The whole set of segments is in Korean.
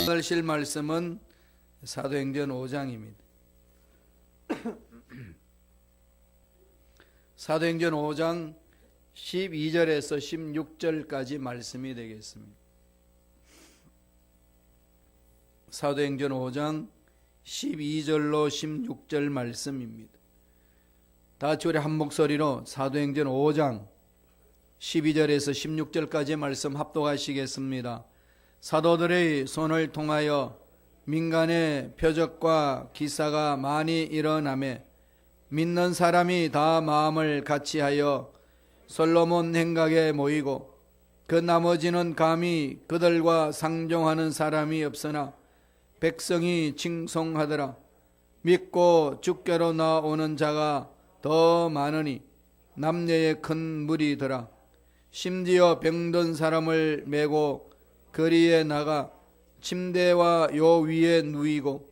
오늘 실 말씀은 사도행전 5장입니다. 사도행전 5장 12절에서 16절까지 말씀이 되겠습니다. 사도행전 5장 12절로 16절 말씀입니다. 다 같이 우리 한 목소리로 사도행전 5장 12절에서 16절까지 말씀 합독하시겠습니다. 사도들의 손을 통하여 민간의 표적과 기사가 많이 일어나매 믿는 사람이 다 마음을 같이하여 솔로몬 행각에 모이고 그 나머지는 감히 그들과 상종하는 사람이 없으나 백성이 칭송하더라. 믿고 주께로 나오는 자가 더 많으니 남녀의 큰 무리더라. 심지어 병든 사람을 메고 거리에 나가 침대와 요 위에 누이고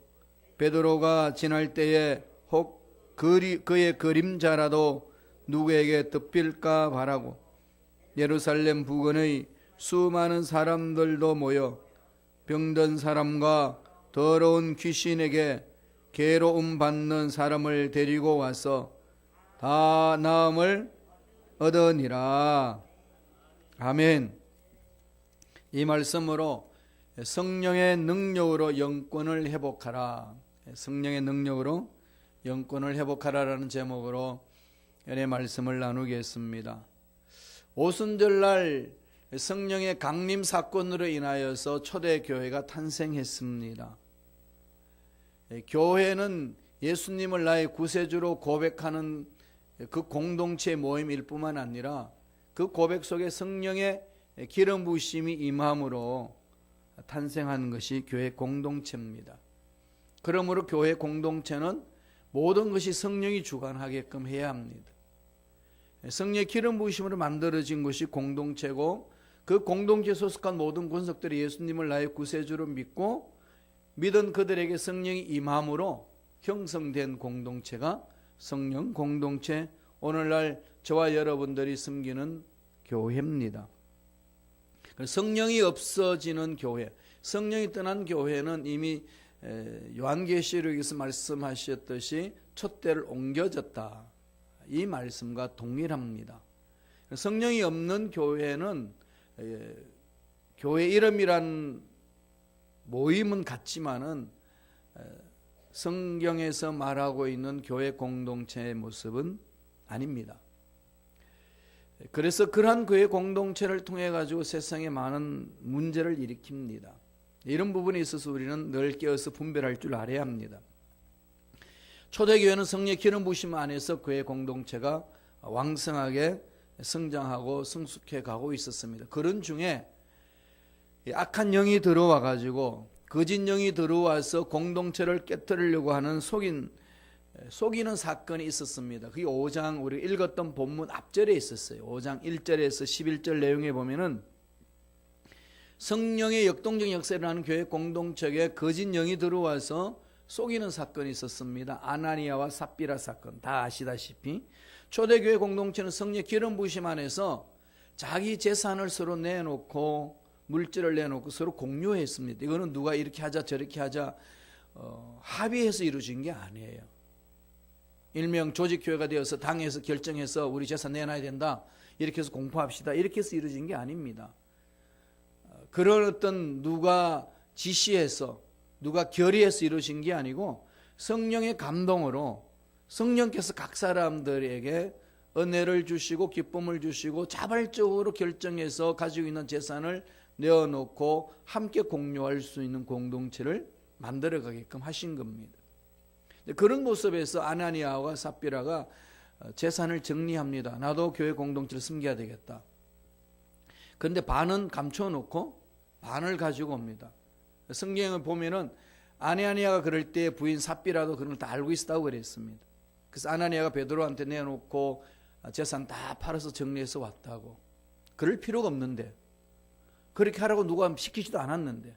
베드로가 지날 때에 혹 그의 그림자라도 누구에게 덮일까 바라고 예루살렘 부근의 수많은 사람들도 모여 병든 사람과 더러운 귀신에게 괴로움 받는 사람을 데리고 와서 다 나음을 얻으니라. 아멘. 이 말씀으로 성령의 능력으로 영권을 회복하라. 성령의 능력으로 영권을 회복하라라는 제목으로 연의 말씀을 나누겠습니다. 오순절날 성령의 강림 사건으로 인하여서 초대교회가 탄생했습니다. 교회는 예수님을 나의 구세주로 고백하는 그 공동체 모임일 뿐만 아니라 그 고백 속에 성령의 기름 부으심이 임함으로 탄생한 것이 교회 공동체입니다. 그러므로 교회 공동체는 모든 것이 성령이 주관하게끔 해야 합니다. 성령의 기름 부으심으로 만들어진 것이 공동체고 그 공동체에 소속한 모든 군속들이 예수님을 나의 구세주로 믿고 믿은 그들에게 성령이 임함으로 형성된 공동체가 성령 공동체, 오늘날 저와 여러분들이 섬기는 교회입니다. 성령이 없어지는 교회, 성령이 떠난 교회는 이미 요한계시록에서 말씀하셨듯이 촛대를 옮겨졌다. 이 말씀과 동일합니다. 성령이 없는 교회는 교회 이름이란 모임은 같지만은 성경에서 말하고 있는 교회 공동체의 모습은 아닙니다. 그래서 그러한 교회 공동체를 통해 가지고 세상에 많은 문제를 일으킵니다. 이런 부분에 있어서 우리는 늘 깨어서 분별할 줄 알아야 합니다. 초대교회는 성령의 기름 부으심 안에서 교회 공동체가 왕성하게 성장하고 성숙해 가고 있었습니다. 그런 중에 악한 영이 들어와 가지고 거짓 영이 들어와서 공동체를 깨뜨리려고 하는 속이는 사건이 있었습니다. 그게 5장 우리가 읽었던 본문 앞절에 있었어요. 5장 1절에서 11절 내용에 보면은 성령의 역동적 역사를 하는 교회 공동체에 거짓 영이 들어와서 속이는 사건이 있었습니다. 아나니아와 삽비라 사건 다 아시다시피 초대교회 공동체는 성령의 기름 부으심 안에서 자기 재산을 서로 내놓고 물질을 내놓고 서로 공유했습니다. 이거는 누가 이렇게 하자 저렇게 하자 합의해서 이루어진 게 아니에요. 일명 조직교회가 되어서 당에서 결정해서 우리 재산 내놔야 된다 이렇게 해서 공포합시다 이렇게 해서 이루어진 게 아닙니다. 그런 어떤 누가 지시해서 누가 결의해서 이루어진 게 아니고 성령의 감동으로 성령께서 각 사람들에게 은혜를 주시고 기쁨을 주시고 자발적으로 결정해서 가지고 있는 재산을 내어놓고 함께 공유할 수 있는 공동체를 만들어가게끔 하신 겁니다. 그런 모습에서 아나니아와 삽비라가 재산을 정리합니다. 나도 교회 공동체를 섬겨야 되겠다. 그런데 반은 감춰놓고 반을 가지고 옵니다. 성경을 보면은 아나니아가 그럴 때 부인 삽비라도 그런 걸 다 알고 있었다고 그랬습니다. 그래서 아나니아가 베드로한테 내놓고 재산 다 팔아서 정리해서 왔다고. 그럴 필요가 없는데 그렇게 하라고 누가 시키지도 않았는데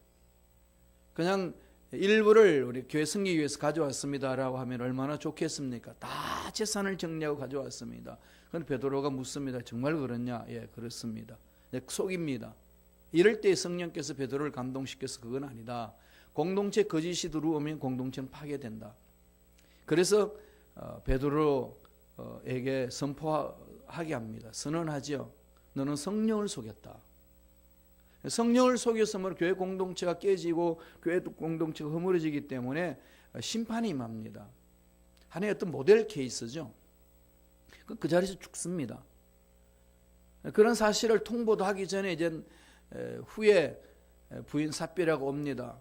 그냥 일부를 우리 교회 섬기기 위해서 가져왔습니다라고 하면 얼마나 좋겠습니까? 다 재산을 정리하고 가져왔습니다. 그런데 베드로가 묻습니다. 정말 그렇냐? 예, 그렇습니다. 속입니다. 이럴 때 성령께서 베드로를 감동시켜서 그건 아니다. 공동체 거짓이 들어오면 공동체는 파괴된다. 그래서 베드로에게 선포하게 합니다. 선언하죠. 너는 성령을 속였다. 성령을 속였으므로 교회 공동체가 깨지고 교회 공동체가 허물어지기 때문에 심판이 임합니다. 하나의 어떤 모델 케이스죠. 그 자리에서 죽습니다. 그런 사실을 통보도 하기 전에 이제 후에 부인 삽비라가 옵니다.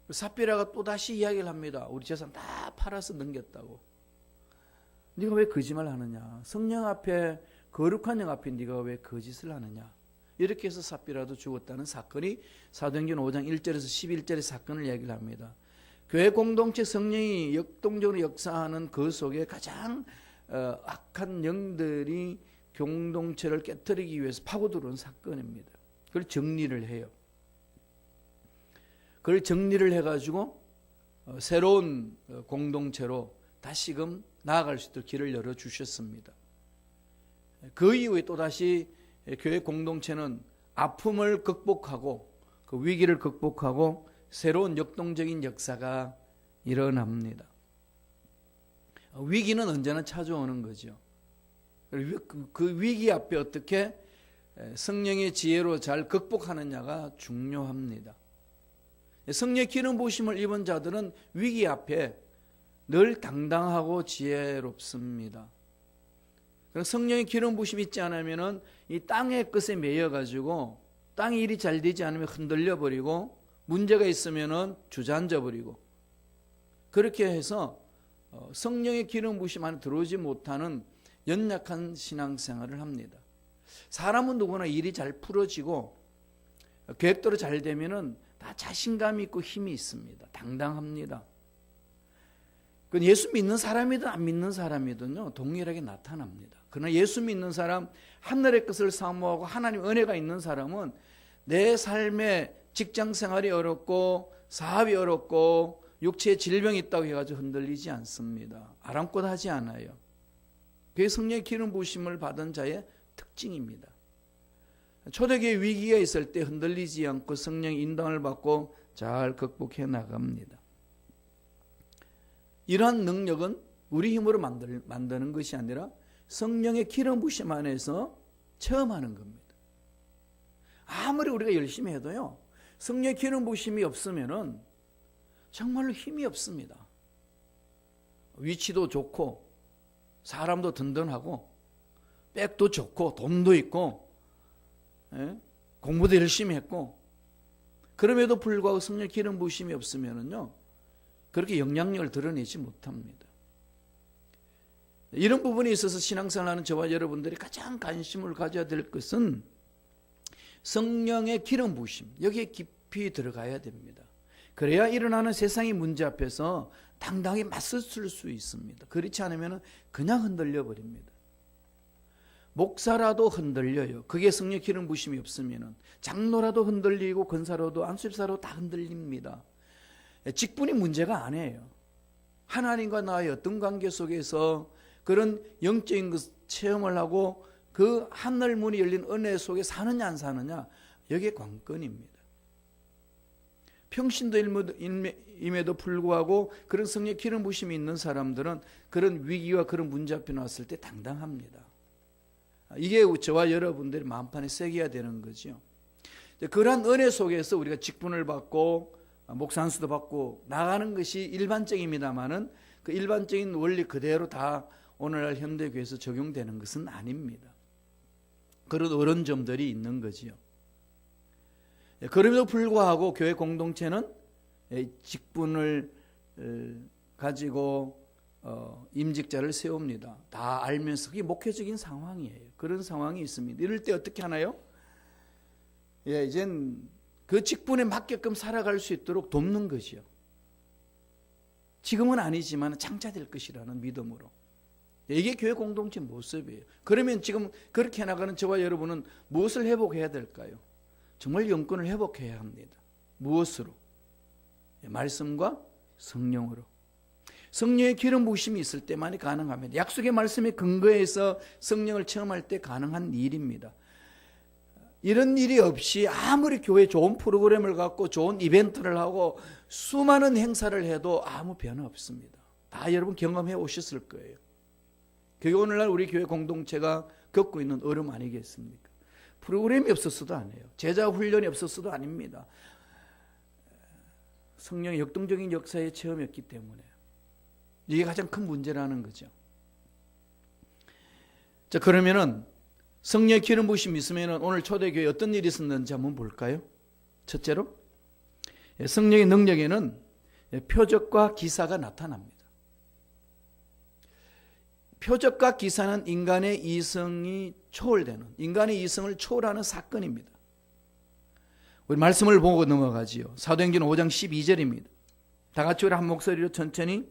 삽비라가 또 다시 이야기를 합니다. 우리 재산 다 팔아서 넘겼다고. 네가 왜 거짓말 하느냐? 성령 앞에, 거룩한 영 앞에 네가 왜 거짓을 하느냐? 이렇게 해서 삽비라도 죽었다는 사건이 사도행전 5장 1절에서 11절의 사건을 이야기를 합니다. 교회 공동체 성령이 역동적으로 역사하는 그 속에 가장 악한 영들이 공동체를 깨뜨리기 위해서 파고들어온 사건입니다. 그걸 정리를 해요. 그걸 정리를 해가지고 새로운 공동체로 다시금 나아갈 수 있도록 길을 열어주셨습니다. 그 이후에 또다시 교회 공동체는 아픔을 극복하고 그 위기를 극복하고 새로운 역동적인 역사가 일어납니다. 위기는 언제나 찾아오는 거죠. 그 위기 앞에 어떻게 성령의 지혜로 잘 극복하느냐가 중요합니다. 성령의 기름 부으심을 입은 자들은 위기 앞에 늘 당당하고 지혜롭습니다. 성령의 기름 부으심이 있지 않으면 이 땅의 것에 매여가지고 땅이 일이 잘 되지 않으면 흔들려 버리고 문제가 있으면 주저앉아 버리고 그렇게 해서 성령의 기름 부으심 안에 들어오지 못하는 연약한 신앙생활을 합니다. 사람은 누구나 일이 잘 풀어지고 계획대로 잘 되면은 다 자신감이 있고 힘이 있습니다. 당당합니다. 그건 예수 믿는 사람이든 안 믿는 사람이든요 동일하게 나타납니다. 그러나 예수 믿는 사람, 하늘의 것을 사모하고 하나님 은혜가 있는 사람은 내 삶에 직장생활이 어렵고 사업이 어렵고 육체에 질병이 있다고 해가지고 흔들리지 않습니다. 아랑곳하지 않아요. 그게 성령의 기름 부으심을 받은 자의 특징입니다. 초대교회 위기가 있을 때 흔들리지 않고 성령의 인도를 받고 잘 극복해 나갑니다. 이러한 능력은 우리 힘으로 만드는 것이 아니라 성령의 기름 부으심 안에서 체험하는 겁니다. 아무리 우리가 열심히 해도요 성령의 기름 부으심이 없으면은 정말로 힘이 없습니다. 위치도 좋고 사람도 든든하고 백도 좋고 돈도 있고 공부도 열심히 했고 그럼에도 불구하고 성령 기름 부으심이 없으면은요 그렇게 영향력을 드러내지 못합니다. 이런 부분에 있어서 신앙생활하는 저와 여러분들이 가장 관심을 가져야 될 것은 성령의 기름 부으심, 여기에 깊이 들어가야 됩니다. 그래야 일어나는 세상의 문제 앞에서 당당히 맞설 수 있습니다. 그렇지 않으면 그냥 흔들려 버립니다. 목사라도 흔들려요. 그게 성령 기름 부으심이 없으면 장로라도 흔들리고 권사라도 안수집사라도 다 흔들립니다. 직분이 문제가 아니에요. 하나님과 나의 어떤 관계 속에서 그런 영적인 것 체험을 하고 그 하늘 문이 열린 은혜 속에 사느냐 안 사느냐 여기에 관건입니다. 평신도 임에도 불구하고 그런 성령 기름 부으심이 있는 사람들은 그런 위기와 그런 문제 앞에 나왔을 때 당당합니다. 이게 저와 여러분들이 마음판에 새겨야 되는 거죠. 그러한 은혜 속에서 우리가 직분을 받고 목사 안수도 받고 나가는 것이 일반적입니다만은 그 일반적인 원리 그대로 다 오늘날 현대교회에서 적용되는 것은 아닙니다. 그런 어려운 점들이 있는 거지요. 그럼에도 불구하고 교회 공동체는 직분을 가지고 임직자를 세웁니다. 다 알면서 그게 목회적인 상황이에요. 그런 상황이 있습니다. 이럴 때 어떻게 하나요? 이젠 그 직분에 맞게끔 살아갈 수 있도록 돕는 것이요. 지금은 아니지만 장차될 것이라는 믿음으로. 이게 교회 공동체 모습이에요. 그러면 지금 그렇게 해나가는 저와 여러분은 무엇을 회복해야 될까요? 정말 영권을 회복해야 합니다. 무엇으로? 말씀과 성령으로. 성령의 기름 부으심이 있을 때만이 가능합니다. 약속의 말씀에 근거해서 성령을 체험할 때 가능한 일입니다. 이런 일이 없이 아무리 교회 좋은 프로그램을 갖고 좋은 이벤트를 하고 수많은 행사를 해도 아무 변화 없습니다. 다 여러분 경험해 오셨을 거예요. 그게 오늘날 우리 교회 공동체가 겪고 있는 어려움 아니겠습니까? 프로그램이 없었어도 아니에요. 제자 훈련이 없었어도 아닙니다. 성령의 역동적인 역사의 체험이었기 때문에 이게 가장 큰 문제라는 거죠. 자, 그러면은 성령의 기름 부으심이 있으면은 오늘 초대교회에 어떤 일이 있었는지 한번 볼까요? 첫째로 성령의 능력에는 표적과 기사가 나타납니다. 표적과 기사는 인간의 이성이 초월되는, 인간의 이성을 초월하는 사건입니다. 우리 말씀을 보고 넘어가지요. 사도행전 5장 12절입니다. 다 같이 우리 한 목소리로 천천히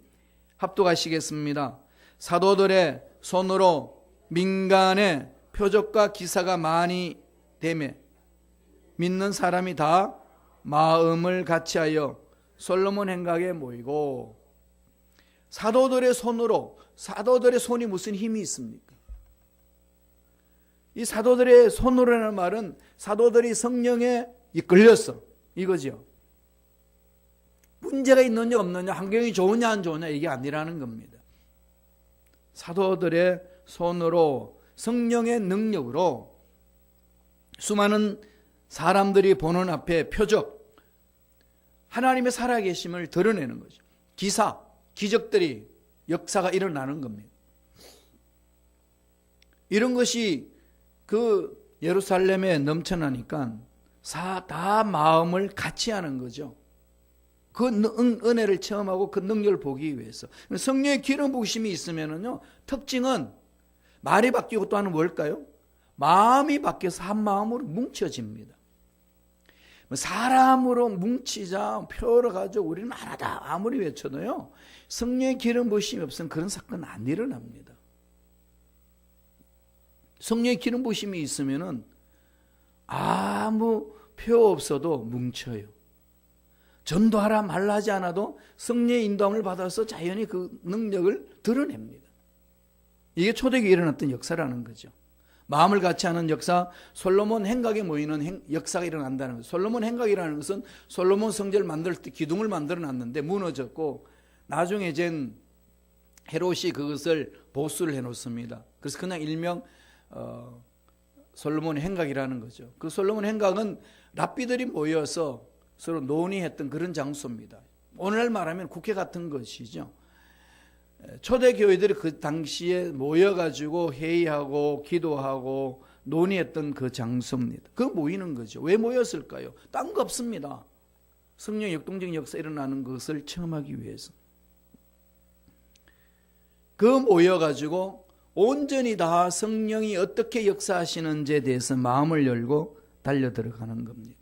합독하시겠습니다. 사도들의 손으로 민간의 표적과 기사가 많이 되매 믿는 사람이 다 마음을 같이하여 솔로몬 행각에 모이고. 사도들의 손으로, 사도들의 손이 무슨 힘이 있습니까? 이 사도들의 손으로라는 말은 사도들이 성령에 이끌렸어, 이거죠. 문제가 있느냐 없느냐, 환경이 좋으냐 안 좋으냐 이게 아니라는 겁니다. 사도들의 손으로 성령의 능력으로 수많은 사람들이 보는 앞에 표적, 하나님의 살아계심을 드러내는 거죠. 기사, 기적들이, 역사가 일어나는 겁니다. 이런 것이 그 예루살렘에 넘쳐나니까 다 마음을 같이 하는 거죠. 그 은혜를 체험하고 그 능력을 보기 위해서. 성령의 기름 부으심이 있으면은요, 특징은 말이 바뀌고 또 하나는 뭘까요? 마음이 바뀌어서 한 마음으로 뭉쳐집니다. 사람으로 뭉치자 표를 가지고 우리는 하나다 아무리 외쳐도요, 성령의 기름 부으심이 없으면 그런 사건은 안 일어납니다. 성령의 기름 부으심이 있으면은 아무 표 없어도 뭉쳐요. 전도하라 말라 하지 않아도 성령의 인도함을 받아서 자연히 그 능력을 드러냅니다. 이게 초대교회에 일어났던 역사라는 거죠. 마음을 같이 하는 역사, 솔로몬 행각에 모이는 역사가 일어난다는 거죠. 솔로몬 행각이라는 것은 솔로몬 성전을 만들 때 기둥을 만들어 놨는데 무너졌고 나중에 젠 헤롯이 그것을 보수를 해놓습니다. 그래서 그냥 일명 솔로몬 행각이라는 거죠. 그 솔로몬 행각은 랍비들이 모여서 서로 논의했던 그런 장소입니다. 오늘날 말하면 국회 같은 것이죠. 초대교회들이 그 당시에 모여가지고 회의하고 기도하고 논의했던 그 장소입니다. 그 모이는 거죠. 왜 모였을까요? 딴 거 없습니다. 성령의 역동적인 역사 일어나는 것을 체험하기 위해서. 그 모여가지고 온전히 다 성령이 어떻게 역사하시는지에 대해서 마음을 열고 달려들어가는 겁니다.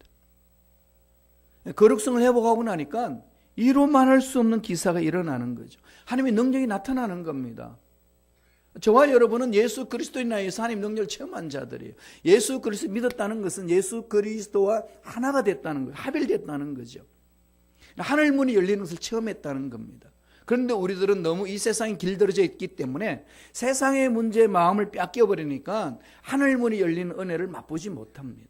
거룩성을 회복하고 나니까 이로 말할 수 없는 기사가 일어나는 거죠. 하나님의 능력이 나타나는 겁니다. 저와 여러분은 예수 그리스도인 나에서 하나님의 능력을 체험한 자들이에요. 예수 그리스도 믿었다는 것은 예수 그리스도와 하나가 됐다는 거예요. 합일됐다는 거죠. 하늘 문이 열리는 것을 체험했다는 겁니다. 그런데 우리들은 너무 이 세상에 길들여져 있기 때문에 세상의 문제에 마음을 뺏겨버리니까 하늘 문이 열리는 은혜를 맛보지 못합니다.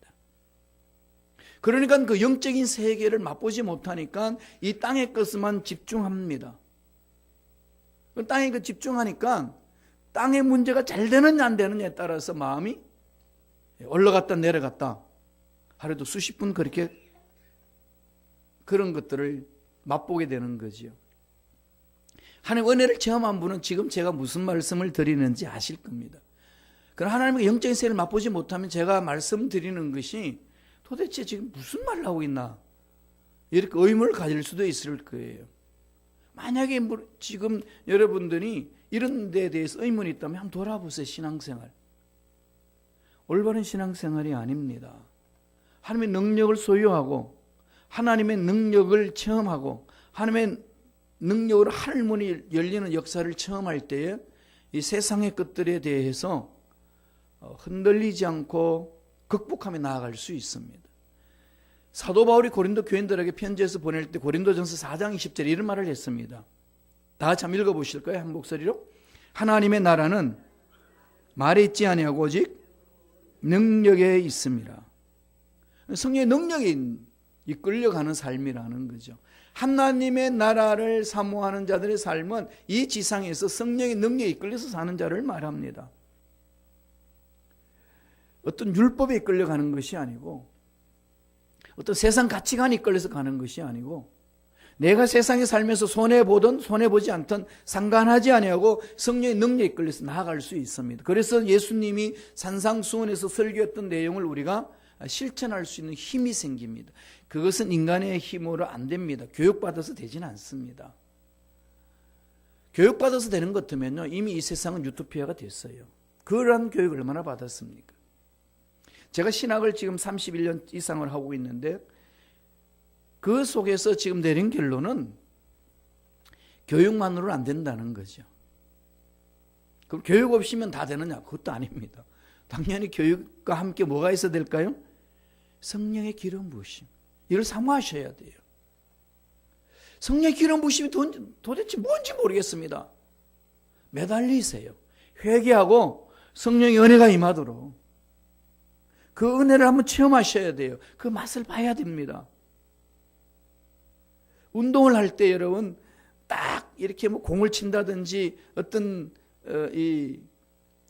그러니까 그 영적인 세계를 맛보지 못하니까 이 땅의 것만 집중합니다. 땅에 그 집중하니까 땅의 문제가 잘 되느냐 안 되느냐에 따라서 마음이 올라갔다 내려갔다 하루도 수십 분 그렇게 그런 것들을 맛보게 되는 거지요. 하나님의 은혜를 체험한 분은 지금 제가 무슨 말씀을 드리는지 아실 겁니다. 그럼 하나님의 영적인 세계를 맛보지 못하면 제가 말씀드리는 것이 도대체 지금 무슨 말을 하고 있나 이렇게 의문을 가질 수도 있을 거예요. 만약에 지금 여러분들이 이런 데에 대해서 의문이 있다면 한번 돌아보세요. 신앙생활. 올바른 신앙생활이 아닙니다. 하나님의 능력을 소유하고 하나님의 능력을 체험하고 하나님의 능력으로 하늘문이 열리는 역사를 체험할 때에 이 세상의 것들에 대해서 흔들리지 않고 극복하며 나아갈 수 있습니다. 사도 바울이 고린도 교인들에게 편지에서 보낼 때 고린도전서 4장 20절에 이런 말을 했습니다. 다 같이 한번 읽어보실 거예요? 한 목소리로. 하나님의 나라는 말에 있지 아니하고 오직 능력에 있습니다. 성령의 능력이 이끌려가는 삶이라는 거죠. 하나님의 나라를 사모하는 자들의 삶은 이 지상에서 성령의 능력에 이끌려서 사는 자를 말합니다. 어떤 율법에 이끌려가는 것이 아니고 어떤 세상 가치관에 이끌려서 가는 것이 아니고 내가 세상에 살면서 손해보든 손해보지 않든 상관하지 아니하고 성령의 능력에 이끌려서 나아갈 수 있습니다. 그래서 예수님이 산상수훈에서 설교했던 내용을 우리가 실천할 수 있는 힘이 생깁니다. 그것은 인간의 힘으로 안 됩니다. 교육받아서 되지는 않습니다. 교육받아서 되는 것 같으면요, 이미 이 세상은 유토피아가 됐어요. 그러한 교육을 얼마나 받았습니까? 제가 신학을 지금 31년 이상을 하고 있는데 그 속에서 지금 내린 결론은 교육만으로는 안 된다는 거죠. 그럼 교육 없이면 다 되느냐? 그것도 아닙니다. 당연히 교육과 함께 뭐가 있어야 될까요? 성령의 기름 부으심. 이걸 사모하셔야 돼요. 성령의 기름 부으심이 도대체 뭔지 모르겠습니다. 매달리세요. 회개하고 성령의 은혜가 임하도록 그 은혜를 한번 체험하셔야 돼요. 그 맛을 봐야 됩니다. 운동을 할 때 여러분 딱 이렇게 뭐 공을 친다든지 어떤 이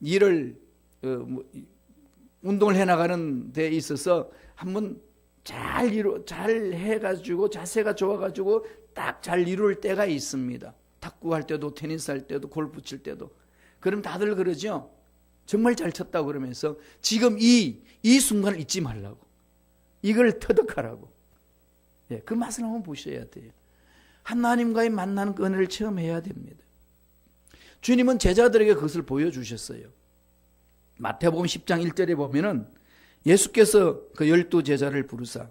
일을 운동을 해나가는 데 있어서 한번 잘 해가지고 자세가 좋아가지고 딱 잘 이룰 때가 있습니다. 탁구 할 때도 테니스 할 때도 골프 칠 때도. 그럼 다들 그러죠. 정말 잘 쳤다고 그러면서 지금 이 순간을 잊지 말라고. 이걸 터득하라고. 예, 그 맛을 한번 보셔야 돼요. 하나님과의 만나는 그 은혜를 체험해야 됩니다. 주님은 제자들에게 그것을 보여주셨어요. 마태복음 10장 1절에 보면은 예수께서 그 12제자를 부르사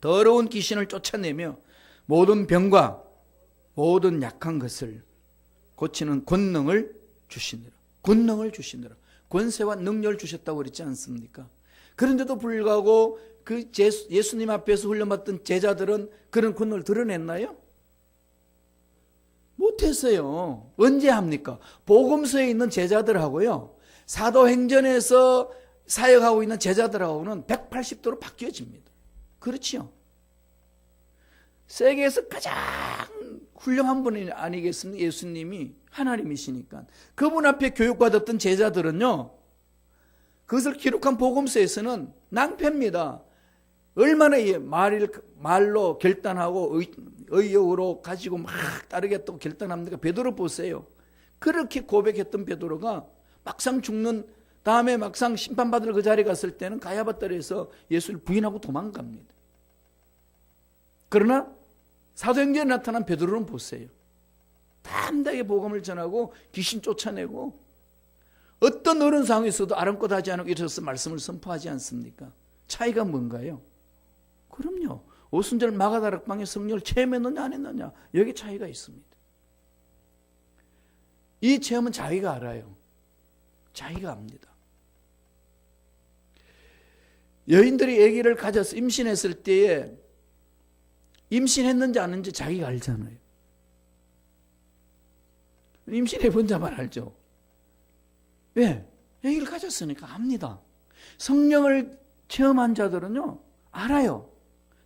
더러운 귀신을 쫓아내며 모든 병과 모든 약한 것을 고치는 권능을 주시느라. 권능을 주시느라. 권세와 능력을 주셨다고 그랬지 않습니까? 그런데도 불구하고 그 예수님 앞에서 훈련받던 제자들은 그런 권능을 드러냈나요? 못했어요. 언제 합니까? 복음서에 있는 제자들하고요, 사도행전에서 사역하고 있는 제자들하고는 180도로 바뀌어집니다. 그렇지요? 세계에서 가장 훌륭한 분이 아니겠습니까? 예수님이 하나님이시니까. 그분 앞에 교육받았던 제자들은요, 그것을 기록한 복음서에서는 낭패입니다. 얼마나 말로 결단하고 의욕으로 가지고 막 따르겠다고 결단합니까? 베드로 보세요. 그렇게 고백했던 베드로가 막상 죽는 다음에 막상 심판받을 그 자리에 갔을 때는 가야바떨에서 예수를 부인하고 도망갑니다. 그러나 사도행전에 나타난 베드로는 보세요. 담대하게 복음을 전하고 귀신 쫓아내고 어떤 어려운 상황에서도 아랑곳하지 않고 일어서서 말씀을 선포하지 않습니까? 차이가 뭔가요? 그럼요. 오순절 마가다락방에 성령을 체험했느냐 안 했느냐, 여기 차이가 있습니다. 이 체험은 자기가 알아요. 자기가 압니다. 여인들이 아기를 가져서 임신했을 때에 임신했는지 아닌지 자기가 알잖아요. 임신해본 자만 알죠. 왜? 아기를 가졌으니까 압니다. 성령을 체험한 자들은요, 알아요.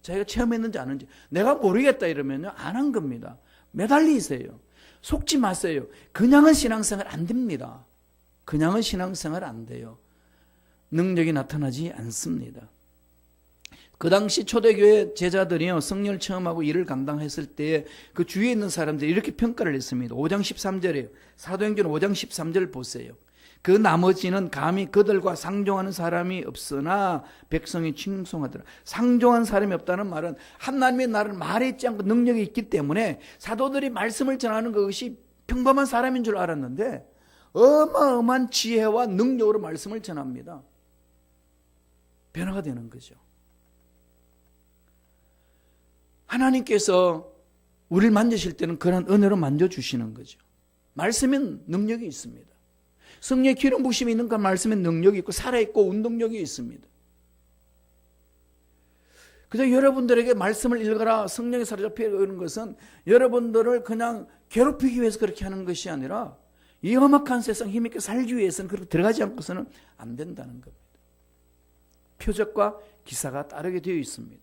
자기가 체험했는지 아닌지. 내가 모르겠다 이러면요, 안 한 겁니다. 매달리세요. 속지 마세요. 그냥은 신앙생활 안 됩니다. 그냥은 신앙생활 안 돼요. 능력이 나타나지 않습니다. 그 당시 초대교회 제자들이요, 성령을 체험하고 일을 감당했을 때에 그 주위에 있는 사람들이 이렇게 평가를 했습니다. 5장 13절이에요. 사도행전 5장 13절 보세요. 그 나머지는 감히 그들과 상종하는 사람이 없으나 백성이 칭송하더라. 상종한 사람이 없다는 말은 하나님의 나라를 말에 있지 않고 능력이 있기 때문에 사도들이 말씀을 전하는 것이 평범한 사람인 줄 알았는데 어마어마한 지혜와 능력으로 말씀을 전합니다. 변화가 되는 거죠. 하나님께서 우리를 만지실 때는 그런 은혜로 만져주시는 거죠. 말씀엔 능력이 있습니다. 성령의 기름 부심이 있는 그 말씀에 능력이 있고 살아있고 운동력이 있습니다. 그래서 여러분들에게 말씀을 읽어라, 성령에 사로잡혀 이런 것은 여러분들을 그냥 괴롭히기 위해서 그렇게 하는 것이 아니라 이 험악한 세상 힘있게 살기 위해서는 그렇게 들어가지 않고서는 안 된다는 겁니다. 표적과 기사가 따르게 되어 있습니다.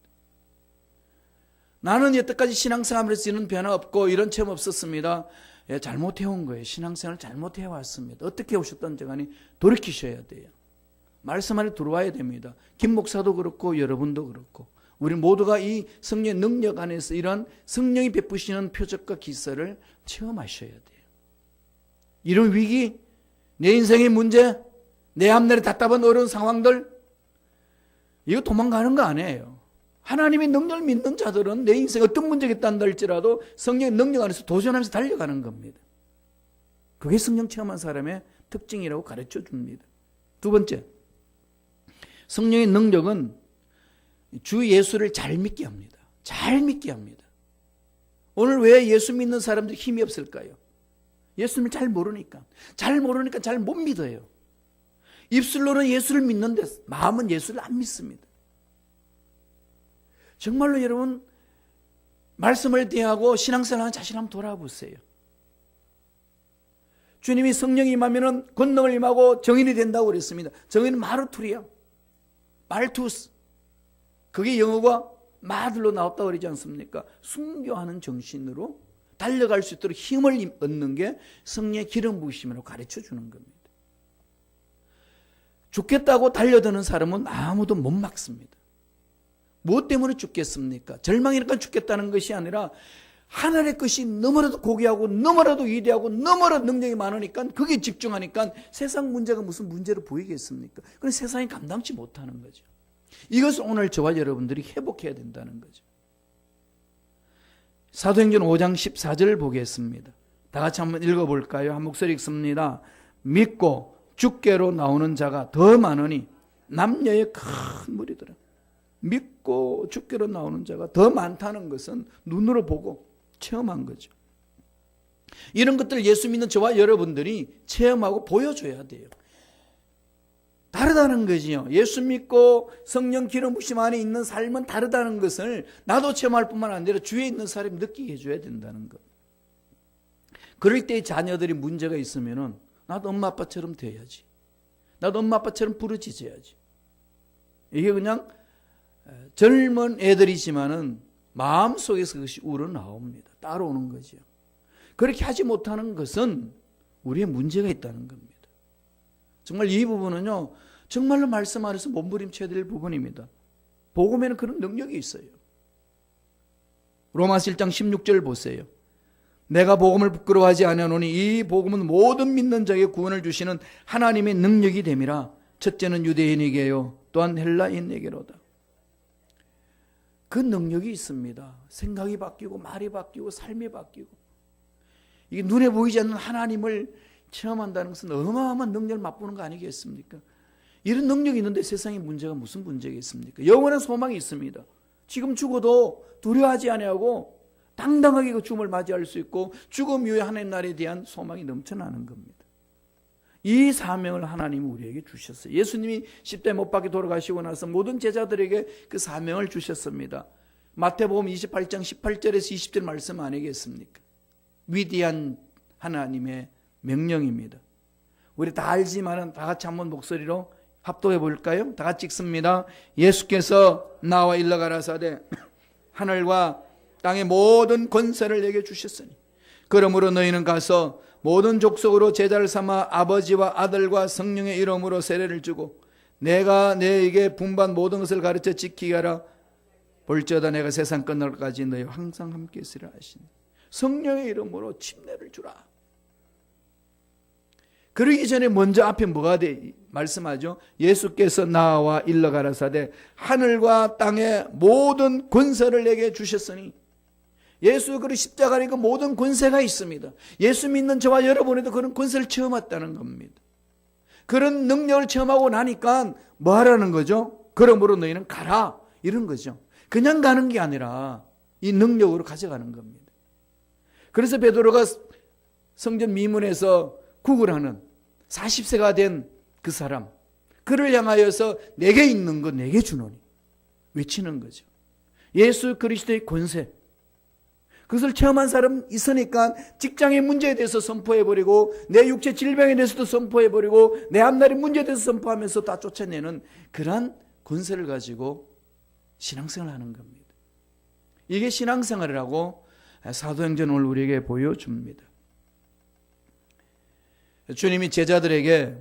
나는 여태까지 신앙생활에서 이런 변화 없고 이런 체험 없었습니다. 예, 잘못해온 거예요. 신앙생활 잘못해왔습니다. 어떻게 오셨던지 간에 돌이키셔야 돼요. 말씀 안에 들어와야 됩니다. 김 목사도 그렇고 여러분도 그렇고 우리 모두가 이 성령의 능력 안에서 이런 성령이 베푸시는 표적과 기사를 체험하셔야 돼요. 이런 위기, 내 인생의 문제, 내 앞날에 답답한 어려운 상황들, 이거 도망가는 거 아니에요. 하나님의 능력을 믿는 자들은 내 인생에 어떤 문제가 있다는 할지라도 성령의 능력 안에서 도전하면서 달려가는 겁니다. 그게 성령 체험한 사람의 특징이라고 가르쳐 줍니다. 두 번째, 성령의 능력은 주 예수를 잘 믿게 합니다. 잘 믿게 합니다. 오늘 왜 예수 믿는 사람들이 힘이 없을까요? 예수님을 잘 모르니까 잘 못 믿어요. 입술로는 예수를 믿는데 마음은 예수를 안 믿습니다. 정말로 여러분 말씀을 대하고 신앙생활하는 자신 한번 돌아보세요. 주님이 성령이 임하면 권능을 임하고 정인이 된다고 그랬습니다. 정인은 마르투리야. 말투스. 그게 영어가 마들로 나왔다고 그러지 않습니까? 순교하는 정신으로 달려갈 수 있도록 힘을 얻는 게 성령의 기름 부으심이라고 가르쳐 주는 겁니다. 죽겠다고 달려드는 사람은 아무도 못 막습니다. 무엇 때문에 죽겠습니까? 절망이니까 죽겠다는 것이 아니라 하늘의 것이 너무나도 고귀하고 너무나도 위대하고 너무나도 능력이 많으니까 그게 집중하니까 세상 문제가 무슨 문제로 보이겠습니까? 그건 세상이 감당치 못하는 거죠. 이것을 오늘 저와 여러분들이 회복해야 된다는 거죠. 사도행전 5장 14절 보겠습니다. 다 같이 한번 읽어볼까요? 한 목소리 읽습니다. 믿고 주께로 나오는 자가 더 많으니 남녀의 큰 무리더라. 믿고 주께로 나오는 자가 더 많다는 것은 눈으로 보고 체험한 거죠. 이런 것들을 예수 믿는 저와 여러분들이 체험하고 보여줘야 돼요. 다르다는 거지요. 예수 믿고 성령 기름 부심 안에 있는 삶은 다르다는 것을 나도 체험할 뿐만 아니라 주위에 있는 사람이 느끼게 해줘야 된다는 것. 그럴 때 자녀들이 문제가 있으면은 나도 엄마 아빠처럼 돼야지. 나도 엄마 아빠처럼 부르짖어야지. 이게 그냥 젊은 애들이지만은 마음속에서 그것이 우러나옵니다. 따라오는 거죠. 그렇게 하지 못하는 것은 우리의 문제가 있다는 겁니다. 정말 이 부분은요, 정말로 말씀 안에서 몸부림쳐야 될 부분입니다. 복음에는 그런 능력이 있어요. 로마서 1장 16절 보세요. 내가 복음을 부끄러워하지 아니하노니 이 복음은 모든 믿는 자에게 구원을 주시는 하나님의 능력이 됨이라. 첫째는 유대인에게요, 또한 헬라인에게로다. 그 능력이 있습니다. 생각이 바뀌고 말이 바뀌고 삶이 바뀌고, 이게 눈에 보이지 않는 하나님을 체험한다는 것은 어마어마한 능력을 맛보는 거 아니겠습니까? 이런 능력이 있는데 세상에 문제가 무슨 문제가 있습니까? 영원한 소망이 있습니다. 지금 죽어도 두려워하지 아니하고 당당하게 그 죽음을 맞이할 수 있고 죽음 이후에 하나님 나라에 대한 소망이 넘쳐나는 겁니다. 이 사명을 하나님이 우리에게 주셨어요. 예수님이 십자가에 못 박혀 돌아가시고 나서 모든 제자들에게 그 사명을 주셨습니다. 마태복음 28장 18절에서 20절 말씀 아니겠습니까? 위대한 하나님의 명령입니다. 우리 다 알지만은 다 같이 한번 목소리로 합독해 볼까요? 다 같이 읽습니다. 예수께서 나와 일러 가라사대 하늘과 땅의 모든 권세를 내게 주셨으니 그러므로 너희는 가서 모든 족속으로 제자를 삼아 아버지와 아들과 성령의 이름으로 세례를 주고 내가 너희에게 분반 모든 것을 가르쳐 지키게 하라. 볼지어다 내가 세상 끝날까지 너희와 항상 함께 있으리라 하시니 성령의 이름으로 침례를 주라. 그러기 전에 먼저 앞에 뭐가 말씀하죠? 예수께서 나와 일러 가라사대 하늘과 땅의 모든 권세를 내게 주셨으니, 예수 그 십자가에 그 모든 권세가 있습니다. 예수 믿는 저와 여러분에도 그런 권세를 체험했다는 겁니다. 그런 능력을 체험하고 나니까 뭐 하라는 거죠? 그러므로 너희는 가라, 이런 거죠. 그냥 가는 게 아니라 이 능력으로 가져가는 겁니다. 그래서 베드로가 성전 미문에서 구걸하는 40세가 된 그 사람, 그를 향하여서 내게 있는 거 내게 주노니 외치는 거죠. 예수 그리스도의 권세, 그것을 체험한 사람 있으니까 직장의 문제에 대해서 선포해버리고 내 육체 질병에 대해서도 선포해버리고 내 앞날의 문제에 대해서 선포하면서 다 쫓아내는 그러한 권세를 가지고 신앙생활을 하는 겁니다. 이게 신앙생활이라고 사도행전 오늘 우리에게 보여줍니다. 주님이 제자들에게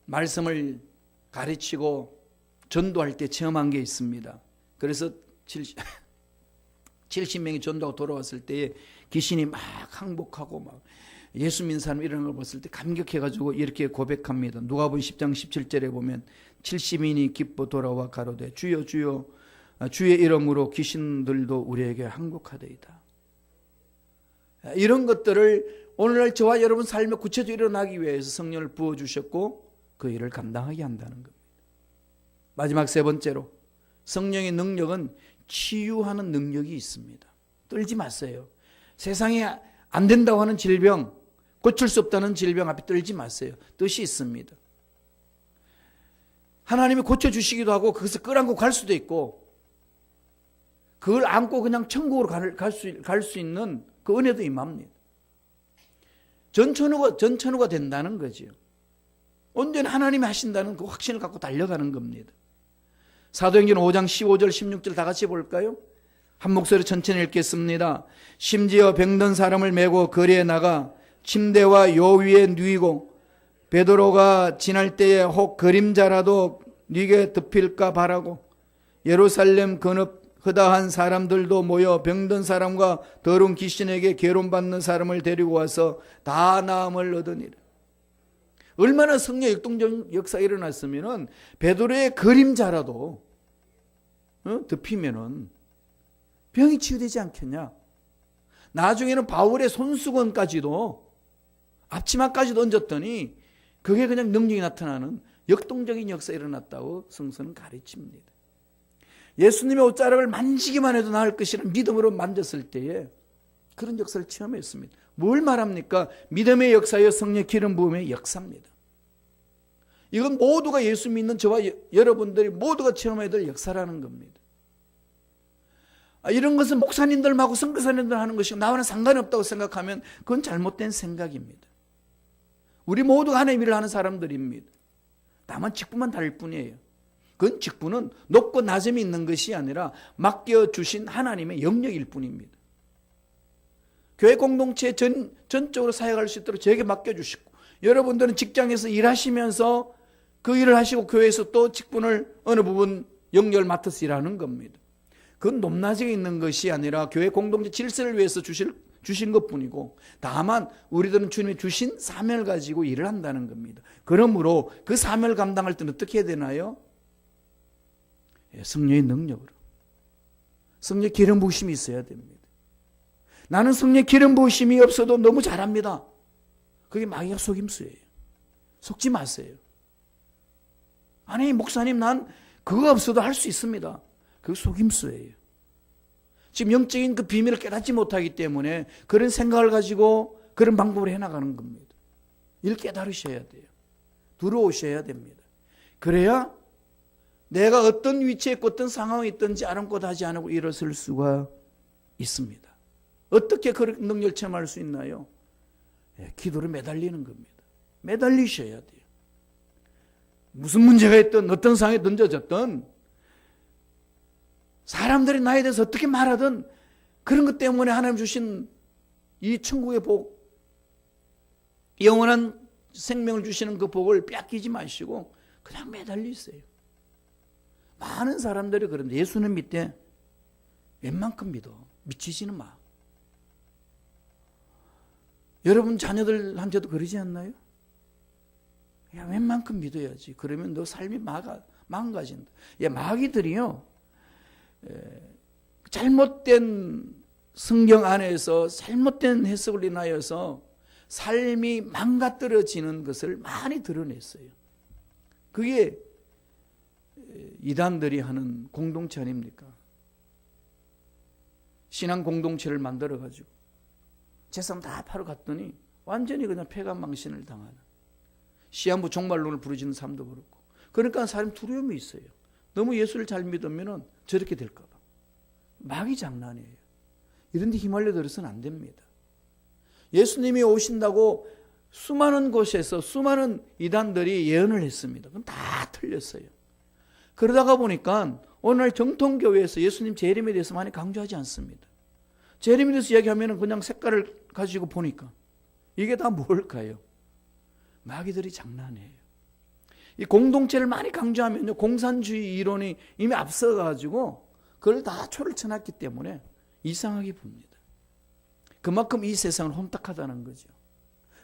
말씀을 가르치고 전도할 때 체험한 게 있습니다. 그래서 70명이 전도하고 돌아왔을 때에 귀신이 막 항복하고 막 예수 믿는 사람 이런 걸 봤을 때 감격해가지고 이렇게 고백합니다. 누가복음 10장 17절에 보면 70인이 기뻐 돌아와 가로되 주여 주여 주의 이름으로 귀신들도 우리에게 항복하되이다. 이런 것들을 오늘날 저와 여러분 삶에 구체적으로 일어나기 위해서 성령을 부어주셨고 그 일을 감당하게 한다는 겁니다. 마지막 세 번째로 성령의 능력은 치유하는 능력이 있습니다. 떨지 마세요. 세상에 안 된다고 하는 질병, 고칠 수 없다는 질병 앞에 떨지 마세요. 뜻이 있습니다. 하나님이 고쳐주시기도 하고 그것을 끌안고 갈 수도 있고 그걸 안고 그냥 천국으로 갈 수 있는 그 은혜도 임합니다. 전천후가 된다는 거죠. 언제나 하나님이 하신다는 그 확신을 갖고 달려가는 겁니다. 사도행전 5장 15절 16절 다 같이 볼까요? 한 목소리 천천히 읽겠습니다. 심지어 병든 사람을 메고 거리에 나가 침대와 요 위에 누이고 베드로가 지날 때에 혹 그림자라도 네게 덮일까 바라고 예루살렘 근업 허다한 사람들도 모여 병든 사람과 더러운 귀신에게 괴로움받는 사람을 데리고 와서 다 나음을 얻으니라. 얼마나 성령 역동적 역사가 일어났으면은 베드로의 그림자라도 덮이면은 병이 치유되지 않겠냐. 나중에는 바울의 손수건까지도 앞치마까지도 얹었더니 그게 그냥 능력이 나타나는 역동적인 역사가 일어났다고 성서는 가르칩니다. 예수님의 옷자락을 만지기만 해도 나을 것이라는 믿음으로 만졌을 때에 그런 역사를 체험했습니다. 뭘 말합니까? 믿음의 역사여 성령 기름 부음의 역사입니다. 이건 모두가 예수 믿는 저와 여러분들이 모두가 체험해야 될 역사라는 겁니다. 이런 것은 목사님들하고 선교사님들 하는 것이고 나와는 상관이 없다고 생각하면 그건 잘못된 생각입니다. 우리 모두가 하나님의 일을 하는 사람들입니다. 다만 직분만 다를 뿐이에요. 그건 직분은 높고 낮음이 있는 것이 아니라 맡겨주신 하나님의 영역일 뿐입니다. 교회 공동체에 전적으로 사역할 수 있도록 저에게 맡겨주시고 여러분들은 직장에서 일하시면서 그 일을 하시고 교회에서 또 직분을 어느 부분 영역을 맡아서 일하는 겁니다. 그건 높낮이가 있는 것이 아니라 교회 공동체 질서를 위해서 주신 것뿐이고 다만 우리들은 주님이 주신 사명을 가지고 일을 한다는 겁니다. 그러므로 그 사명을 감당할 때는 어떻게 해야 되나요? 성령의 능력으로. 성령의 기름 부으심이 있어야 됩니다. 나는 성령의 기름 부으심이 없어도 너무 잘합니다. 그게 마귀가 속임수예요. 속지 마세요. 아니 목사님 난 그거 없어도 할 수 있습니다. 그게 속임수예요. 지금 영적인 그 비밀을 깨닫지 못하기 때문에 그런 생각을 가지고 그런 방법으로 해나가는 겁니다. 이를 깨달으셔야 돼요. 들어오셔야 됩니다. 그래야 내가 어떤 위치에 있고 어떤 상황에 있든지 아랑곳하지 않고 일어설 수가 있습니다. 어떻게 그런 능력을 체험할 수 있나요? 기도를 매달리는 겁니다. 매달리셔야 돼요. 무슨 문제가 있든 어떤 상황에 던져졌든 사람들이 나에 대해서 어떻게 말하든 그런 것 때문에 하나님 주신 이 천국의 복, 영원한 생명을 주시는 그 복을 뺏기지 마시고 그냥 매달리세요. 많은 사람들이 그런데 예수는 믿되 웬만큼 믿어. 미치지는 마. 여러분 자녀들한테도 그러지 않나요? 야, 웬만큼 믿어야지. 그러면 너 삶이 망가진다. 마귀들이요. 잘못된 성경 안에서 잘못된 해석을 인하여서 삶이 망가뜨려지는 것을 많이 드러냈어요. 그게 이단들이 하는 공동체 아닙니까? 신앙 공동체를 만들어가지고 재산 다 팔아 갔더니 완전히 그냥 폐가망신을 당하는 시한부 종말론을 부르짖는 사람도 그렇고 그러니까 사람 두려움이 있어요. 너무 예수를 잘 믿으면 저렇게 될까 봐. 마귀 장난이에요. 이런 데 휘말려 들어서는 안 됩니다. 예수님이 오신다고 수많은 곳에서 수많은 이단들이 예언을 했습니다. 그건 다 틀렸어요. 그러다가 보니까 오늘 정통교회에서 예수님 재림에 대해서 많이 강조하지 않습니다. 재림에 대해서 이야기하면 그냥 색깔을 가지고 보니까 이게 다 뭘까요? 마귀들이 장난이에요. 이 공동체를 많이 강조하면요, 공산주의 이론이 이미 앞서가지고 그걸 다 초를 쳐놨기 때문에 이상하게 봅니다. 그만큼 이 세상은 혼탁하다는 거죠.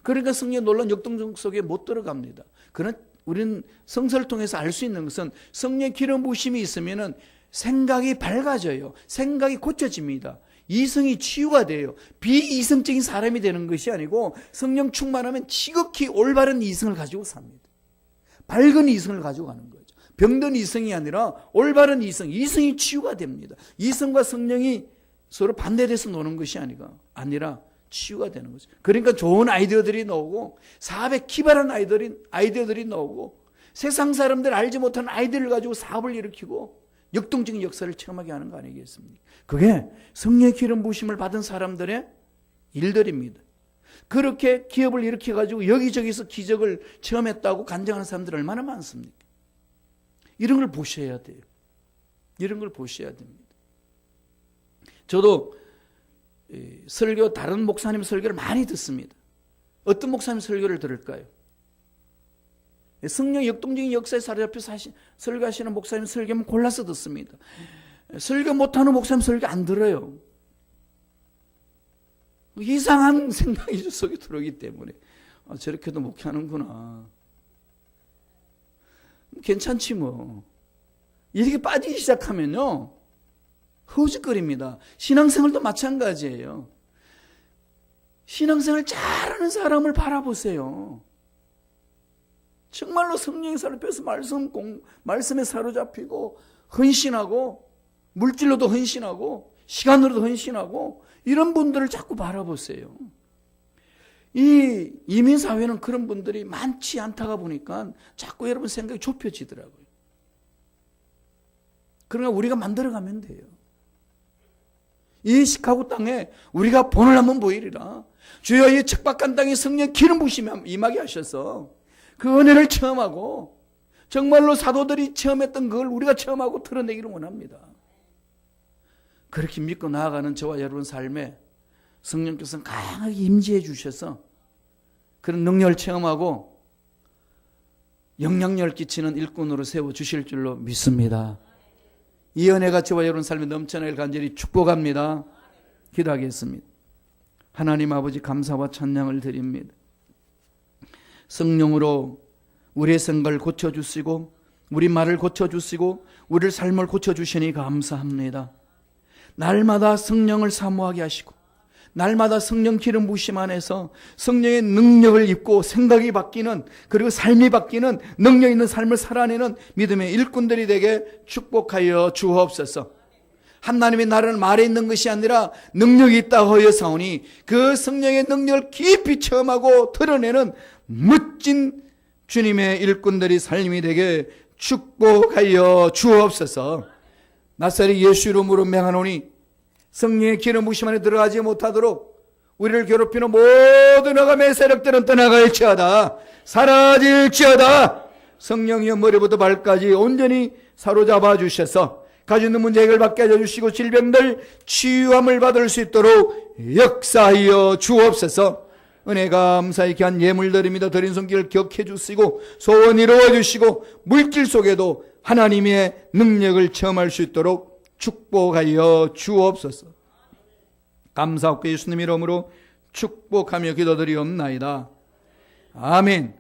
그러니까 성령의 놀라운 역동성 속에 못 들어갑니다. 그러나 우리는 성서를 통해서 알 수 있는 것은 성령의 기름 부으심이 있으면 생각이 밝아져요. 생각이 고쳐집니다. 이성이 치유가 돼요. 비이성적인 사람이 되는 것이 아니고 성령 충만하면 지극히 올바른 이성을 가지고 삽니다. 밝은 이성을 가지고 가는 거죠. 병든 이성이 아니라 올바른 이성, 이성이 치유가 됩니다. 이성과 성령이 서로 반대돼서 노는 것이 아니라 치유가 되는 거죠. 그러니까 좋은 아이디어들이 나오고 사업에 기발한 아이디어들이 나오고 세상 사람들 알지 못하는 아이디어를 가지고 사업을 일으키고 역동적인 역사를 체험하게 하는 거 아니겠습니까? 그게 성령의 기름 부으심을 받은 사람들의 일들입니다. 그렇게 기업을 일으켜가지고 여기저기서 기적을 체험했다고 간증하는 사람들 얼마나 많습니까? 이런 걸 보셔야 돼요. 이런 걸 보셔야 됩니다. 저도 설교, 다른 목사님 설교를 많이 듣습니다. 어떤 목사님 설교를 들을까요? 성령 역동적인 역사에 사로잡혀 설교하시는 목사님 설교는 골라서 듣습니다. 설교 못하는 목사님 설교 안 들어요. 이상한 생각이 속에 들어오기 때문에 저렇게도 목회하는구나. 괜찮지 뭐. 이렇게 빠지기 시작하면요 허우적거립니다. 신앙생활도 마찬가지예요. 신앙생활 잘하는 사람을 바라보세요. 정말로 성령의 사로잡혀서 말씀에 사로잡히고 헌신하고 물질로도 헌신하고 시간으로도 헌신하고 이런 분들을 자꾸 바라보세요. 이 이민사회는 그런 분들이 많지 않다가 보니까 자꾸 여러분 생각이 좁혀지더라고요. 그러니까 우리가 만들어가면 돼요. 이 시카고 땅에 우리가 본을 한번 보이리라. 주여 이 척박한 땅에 성령 기름 부으심이 임하게 하셔서 그 은혜를 체험하고 정말로 사도들이 체험했던 그걸 우리가 체험하고 드러내기를 원합니다. 그렇게 믿고 나아가는 저와 여러분 삶에 성령께서는 강하게 임재해 주셔서 그런 능력을 체험하고 영향력을 끼치는 일꾼으로 세워주실 줄로 믿습니다. 이 은혜가 저와 여러분 삶에 넘쳐나길 간절히 축복합니다. 기도하겠습니다. 하나님 아버지 감사와 찬양을 드립니다. 성령으로 우리의 생각을 고쳐주시고 우리 말을 고쳐주시고 우리의 삶을 고쳐주시니 감사합니다. 날마다 성령을 사모하게 하시고 날마다 성령 기름 부으심 안에서 성령의 능력을 입고 생각이 바뀌는 그리고 삶이 바뀌는 능력 있는 삶을 살아내는 믿음의 일꾼들이 되게 축복하여 주옵소서. 하나님의 나라는 말에 있는 것이 아니라 능력이 있다 하여사오니 그 성령의 능력을 깊이 체험하고 드러내는 멋진 주님의 일꾼들이 삶이 되게 축복하여 주옵소서. 나사렛 예수 이름으로 명하노니 성령의 기름 부으심 안에 들어가지 못하도록 우리를 괴롭히는 모든 어감의 세력들은 떠나갈지어다. 사라질지어다. 성령이여 머리부터 발까지 온전히 사로잡아 주셔서 가지고 있는 문제 해결받게 해주시고 질병들 치유함을 받을 수 있도록 역사하여 주옵소서. 은혜 감사히 귀한 예물 드립니다. 드린 손길을 격해 주시고 소원 이루어 주시고 물질 속에도 하나님의 능력을 체험할 수 있도록 축복하여 주옵소서. 감사하고 예수님 이름으로 축복하며 기도드리옵나이다. 아멘.